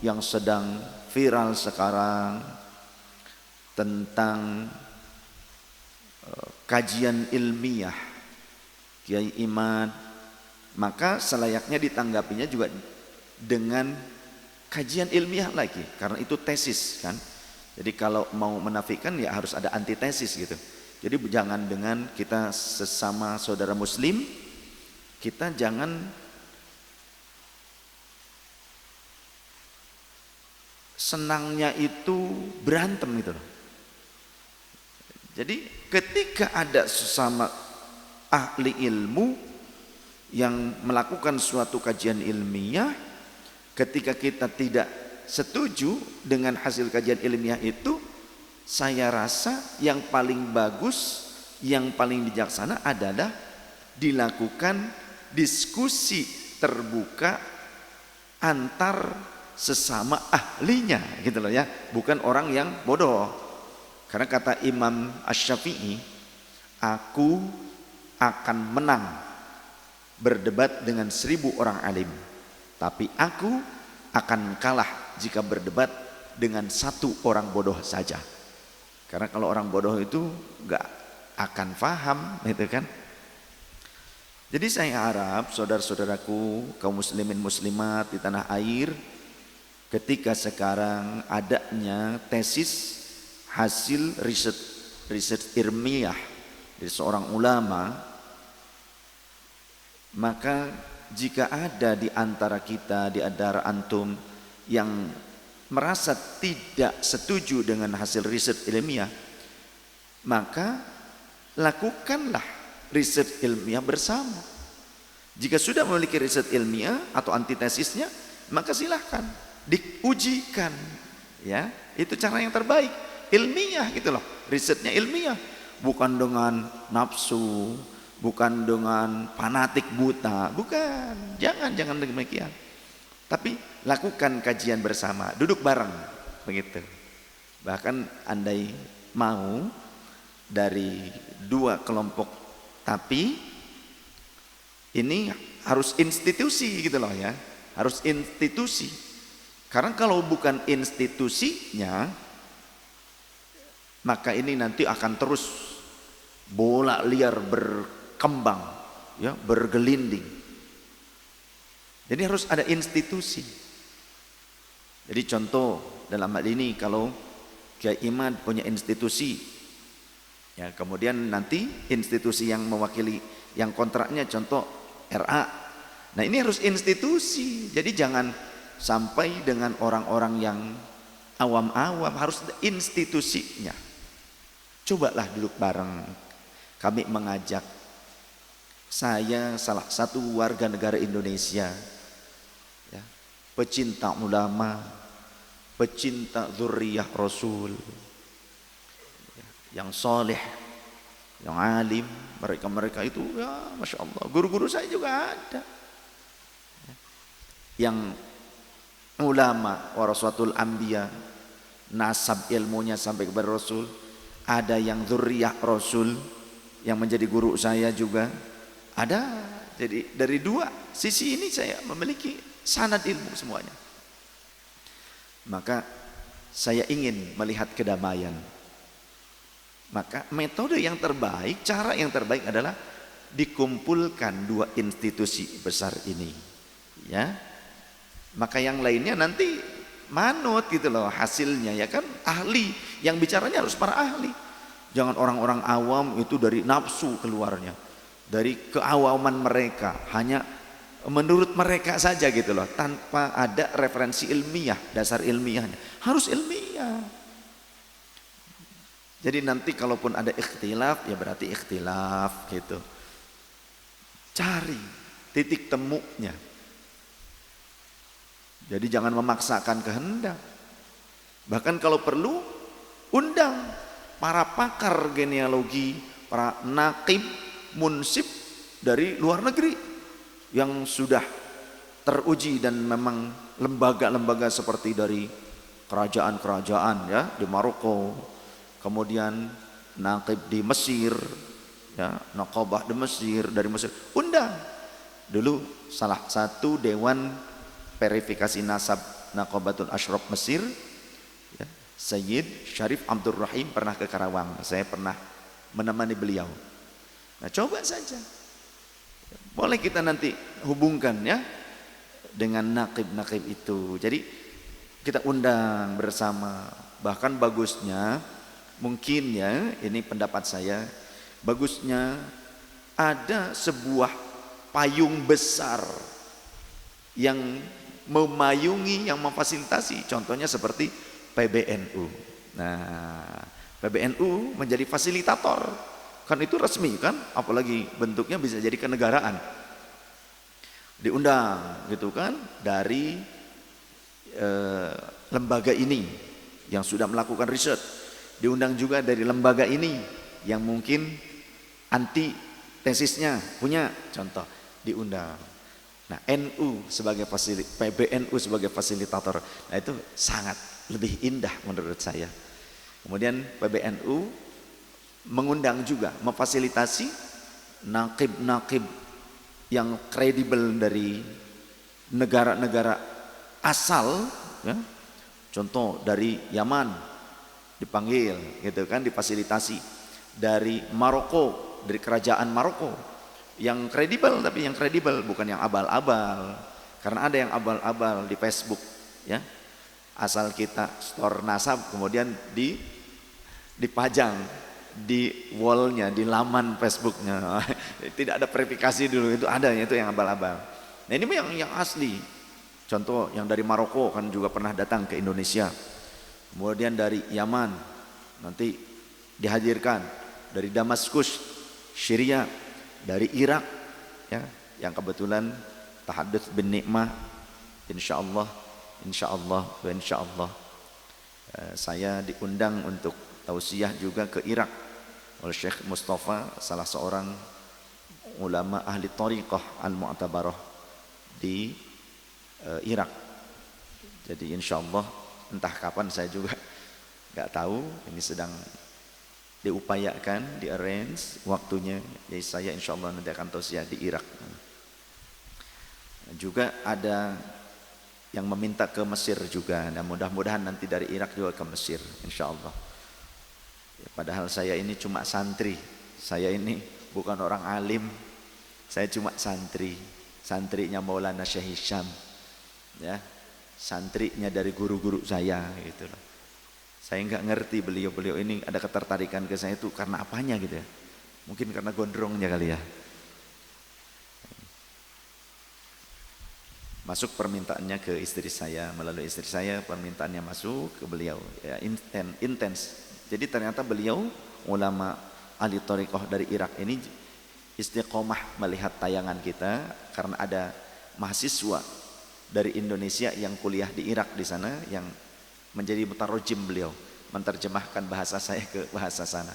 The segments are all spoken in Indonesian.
yang sedang viral sekarang tentang kajian ilmiah Kiai Imad, maka selayaknya ditanggapinya juga dengan kajian ilmiah lagi, karena itu tesis kan. Jadi kalau mau menafikan ya harus ada antitesis gitu. Jadi jangan dengan kita sesama saudara muslim, kita jangan senangnya itu berantem gitu loh. Jadi ketika ada sesama ahli ilmu yang melakukan suatu kajian ilmiah, ketika kita tidak setuju dengan hasil kajian ilmiah itu, saya rasa yang paling bagus, yang paling bijaksana adalah dilakukan diskusi terbuka antar sesama ahlinya gitu loh ya, bukan orang yang bodoh. Karena kata Imam Asy-Syafi'i, aku akan menang berdebat dengan 1000 orang alim, tapi aku akan kalah jika berdebat dengan 1 orang bodoh saja. Karena kalau orang bodoh itu gak akan paham gitu kan. Jadi saya harap saudara-saudaraku kaum muslimin muslimat di tanah air, ketika sekarang adanya tesis hasil riset ilmiah dari seorang ulama, maka jika ada di antara kita, di antara antum yang merasa tidak setuju dengan hasil riset ilmiah, maka lakukanlah riset ilmiah bersama. Jika sudah memiliki riset ilmiah atau antitesisnya, maka silahkan diujikan ya. Itu cara yang terbaik, ilmiah gitu loh. Risetnya ilmiah, bukan dengan nafsu, bukan dengan fanatik buta, bukan. Jangan demikian. Tapi lakukan kajian bersama, duduk bareng begitu. Bahkan andai mau dari 2 kelompok, tapi ini harus institusi gitu loh ya, harus institusi. Karena kalau bukan institusinya, maka ini nanti akan terus bola liar berkembang ya, bergelinding. Jadi harus ada institusi. Jadi contoh dalam hal ini, kalau Kiai Imad punya institusi ya, kemudian nanti institusi yang mewakili yang kontraknya contoh RA, nah ini harus institusi. Jadi jangan sampai dengan orang-orang yang awam-awam, harus ada institusinya. Cobalah duduk bareng. Kami mengajak, saya salah satu warga negara Indonesia ya, pecinta ulama, pecinta dzurriyyah Rasul ya, yang soleh, yang alim. Mereka itu ya Masya Allah, guru-guru saya juga ada ya, yang ulama warasatul anbiya, nasab ilmunya sampai kepada Rasul. Ada yang dzurriyyah Rasul yang menjadi guru saya juga ada. Jadi dari 2 sisi ini saya memiliki sanad ilmu semuanya. Maka saya ingin melihat kedamaian. Maka metode yang terbaik, cara yang terbaik adalah dikumpulkan 2 institusi besar ini ya. Maka yang lainnya nanti manut gitu loh hasilnya ya kan. Ahli yang bicaranya harus para ahli. Jangan orang-orang awam itu dari nafsu keluarnya, dari keawaman mereka, hanya menurut mereka saja gitu loh, tanpa ada referensi ilmiah, dasar ilmiahnya. Harus ilmiah. Jadi nanti kalaupun ada ikhtilaf ya berarti ikhtilaf gitu. Cari titik temunya. Jadi jangan memaksakan kehendak. Bahkan kalau perlu undang para pakar genealogi, para naqib, munsib dari luar negeri yang sudah teruji, dan memang lembaga-lembaga seperti dari kerajaan-kerajaan ya di Maroko, kemudian naqib di Mesir ya, naqabah di Mesir, dari Mesir, undang dulu salah satu dewan verifikasi nasab Naqabatul Ashraf Mesir, ya, Sayyid Syarif Abdul Rahim pernah ke Karawang. Saya pernah menemani beliau. Nah, coba saja. Boleh kita nanti hubungkan ya dengan naqib-naqib itu. Jadi kita undang bersama. Bahkan bagusnya mungkin ya, ini pendapat saya, bagusnya ada sebuah payung besar yang memayungi, yang memfasilitasi, contohnya seperti PBNU. Nah, PBNU menjadi fasilitator, kan itu resmi kan, apalagi bentuknya bisa jadi kenegaraan. Diundang gitu kan dari lembaga ini yang sudah melakukan riset, diundang juga dari lembaga ini yang mungkin anti tesisnya punya contoh, diundang. Nah, NU sebagai PBNU sebagai fasilitator, nah itu sangat lebih indah menurut saya. Kemudian PBNU mengundang juga, memfasilitasi naqib-naqib yang kredibel dari negara-negara asal, ya. Contoh dari Yaman dipanggil, gitu kan, difasilitasi. Dari Maroko, dari kerajaan Maroko, yang kredibel, tapi yang kredibel bukan yang abal-abal. Karena ada yang abal-abal di Facebook, ya. Asal kita store nasab kemudian dipajang di wallnya, di laman Facebooknya. Tidak ada verifikasi dulu, itu ada, itu yang abal-abal. Nah, ini yang asli. Contoh yang dari Maroko kan juga pernah datang ke Indonesia. Kemudian dari Yaman nanti dihadirkan, dari Damaskus, Syria, dari Irak, ya, yang kebetulan tahadduts bin nikmah, insyaallah saya diundang untuk tausiah juga ke Irak oleh Syekh Mustafa, salah seorang ulama ahli thariqah al-mu'tabarah di Irak. Jadi insyaallah entah kapan, saya juga nggak tahu, ini sedang diupayakan, di-arrange waktunya. Jadi saya insyaallah nanti akan tausiah di Irak. Juga ada yang meminta ke Mesir juga. Nah, mudah-mudahan nanti dari Irak juga ke Mesir insyaallah. Ya, padahal saya ini cuma santri. Saya ini bukan orang alim. Saya cuma santri. Santrinya Maulana Syekh Hisham. Ya. Santrinya dari guru-guru saya gitu loh. Saya nggak ngerti beliau-beliau ini ada ketertarikan ke saya itu karena apanya gitu ya. Mungkin karena gondrongnya kali ya. Masuk permintaannya ke istri saya, melalui istri saya permintaannya masuk ke beliau, ya, intens. Jadi ternyata beliau ulama ahli thariqah dari Irak ini istiqomah melihat tayangan kita karena ada mahasiswa dari Indonesia yang kuliah di Irak di sana yang menjadi mutarojim, beliau menerjemahkan bahasa saya ke bahasa sana.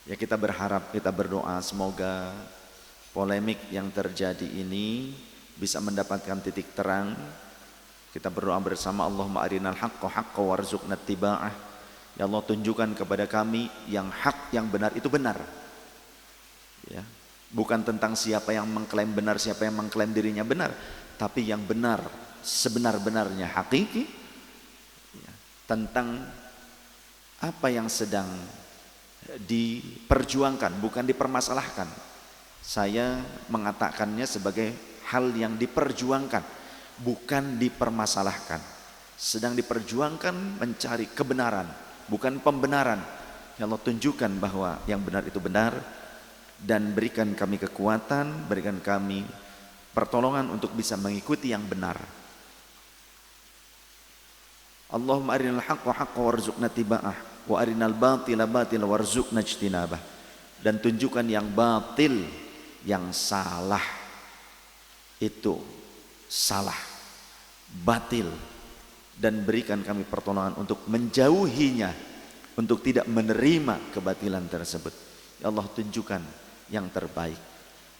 Ya, kita berharap, kita berdoa semoga polemik yang terjadi ini bisa mendapatkan titik terang. Kita berdoa bersama, Allahumma arinal haqqa haqqa warzuqna ittiba'ah. Ya Allah, tunjukkan kepada kami yang hak, yang benar itu benar. Ya, bukan tentang siapa yang mengklaim benar, siapa yang mengklaim dirinya benar, tapi yang benar sebenar-benarnya, hakiki, ya, tentang apa yang sedang diperjuangkan, bukan dipermasalahkan. Saya mengatakannya sebagai hal yang diperjuangkan, bukan dipermasalahkan. Sedang diperjuangkan mencari kebenaran, bukan pembenaran. Ya Allah, tunjukkan bahwa yang benar itu benar, dan berikan kami kekuatan, berikan kami pertolongan untuk bisa mengikuti yang benar. Allahumma arinal haqqa haqqa warzuqna tiba'ah wa arinal batila batila warzuqna ijtinabah. Dan tunjukkan yang batil, yang salah itu salah, batil, dan berikan kami pertolongan untuk menjauhinya, untuk tidak menerima kebatilan tersebut. Ya Allah, tunjukkan yang terbaik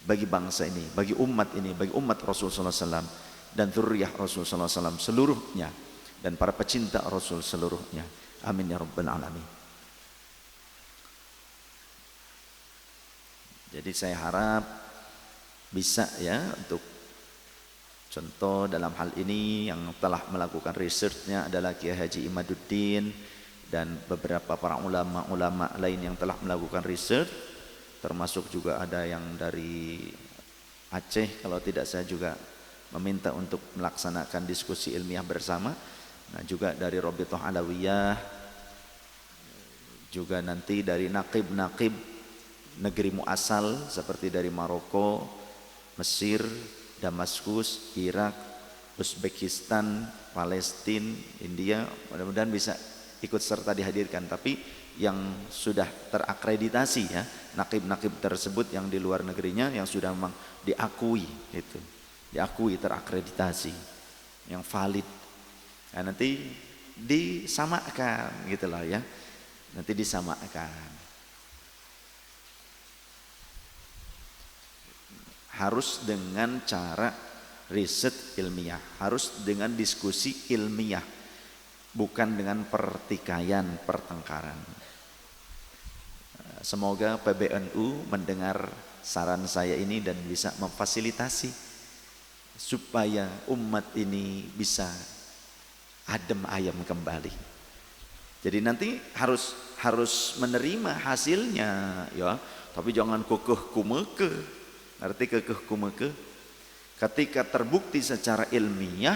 bagi bangsa ini, bagi umat ini, bagi umat Rasulullah SAW dan dzurriyyah Rasulullah SAW seluruhnya, dan para pecinta Rasul seluruhnya. Amin ya rabbal alamin. Jadi saya harap bisa ya untuk Contoh dalam hal ini yang telah melakukan researchnya adalah Kiai Haji Imaduddin dan beberapa para ulama-ulama lain yang telah melakukan research, termasuk juga ada yang dari Aceh, kalau tidak saya juga meminta untuk melaksanakan diskusi ilmiah bersama. Nah, juga dari Robitoh Alawiyah, juga nanti dari nakib-nakib negeri muasal seperti dari Maroko, Mesir, Damaskus, Irak, Uzbekistan, Palestina, India, mudah-mudahan bisa ikut serta dihadirkan. Tapi yang sudah terakreditasi ya, nakib-nakib tersebut yang di luar negerinya yang sudah memang diakui itu, diakui terakreditasi, yang valid. Nah, nanti disamakan gitu loh ya, nanti disamakan. Harus dengan cara riset ilmiah, harus dengan diskusi ilmiah, bukan dengan pertikaian, pertengkaran. Semoga PBNU mendengar saran saya ini dan bisa memfasilitasi supaya umat ini bisa adem ayem kembali. Jadi nanti harus menerima hasilnya ya, tapi jangan kekeh kumeke. Arti kekeh kumeke, ketika terbukti secara ilmiah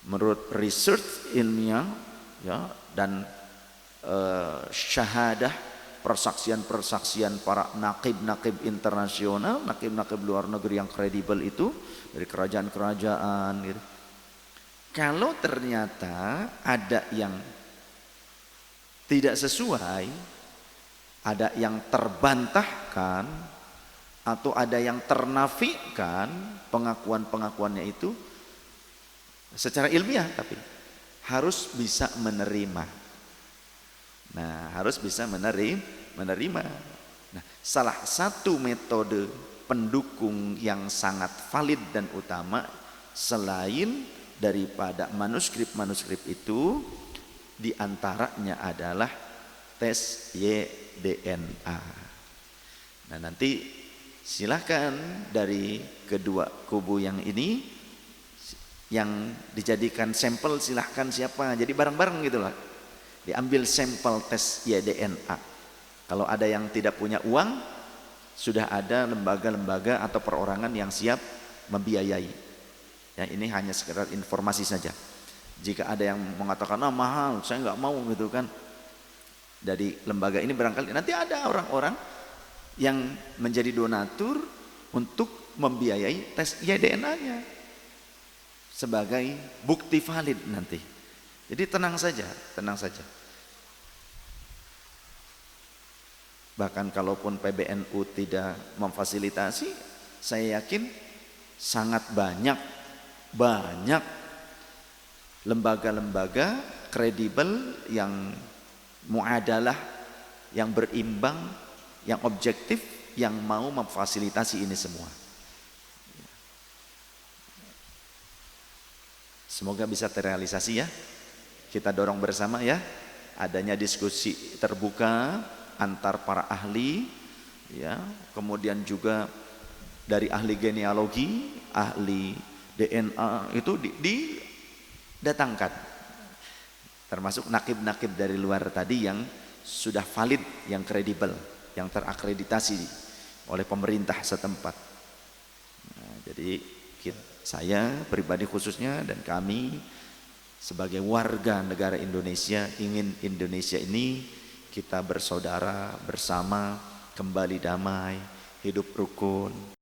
menurut research ilmiah ya, dan syahadah persaksian-persaksian para nakib-nakib internasional, nakib-nakib luar negeri yang kredibel itu dari kerajaan-kerajaan gitu. Kalau ternyata ada yang tidak sesuai, ada yang terbantahkan, atau ada yang ternafikan pengakuan-pengakuannya itu secara ilmiah, tapi harus bisa menerima. Nah, harus bisa menerima. Nah, salah satu metode pendukung yang sangat valid dan utama selain daripada manuskrip-manuskrip itu, diantaranya adalah tes YDNA. Nah, nanti silahkan dari kedua kubu yang ini yang dijadikan sampel, silahkan siapa, jadi bareng-bareng gitu lah, diambil sampel tes YDNA. Kalau ada yang tidak punya uang, sudah ada lembaga-lembaga atau perorangan yang siap membiayai ya. Ini hanya sekedar informasi saja. Jika ada yang mengatakan mahal, saya nggak mau gitu kan, dari lembaga ini barangkali nanti ada orang-orang yang menjadi donatur untuk membiayai tes YDNA-nya sebagai bukti valid nanti. Jadi tenang saja, tenang saja. Bahkan kalaupun PBNU tidak memfasilitasi, saya yakin sangat banyak lembaga-lembaga kredibel yang muadalah, yang berimbang, yang objektif, yang mau memfasilitasi ini semua. Semoga bisa terrealisasi ya. Kita dorong bersama ya, adanya diskusi terbuka antar para ahli ya, kemudian juga dari ahli genealogi, ahli DNA itu didatangkan, termasuk nakib-nakib dari luar tadi yang sudah valid, yang kredibel, yang terakreditasi oleh pemerintah setempat. Nah, jadi saya pribadi khususnya dan kami sebagai warga negara Indonesia ingin Indonesia ini kita bersaudara bersama, kembali damai, hidup rukun.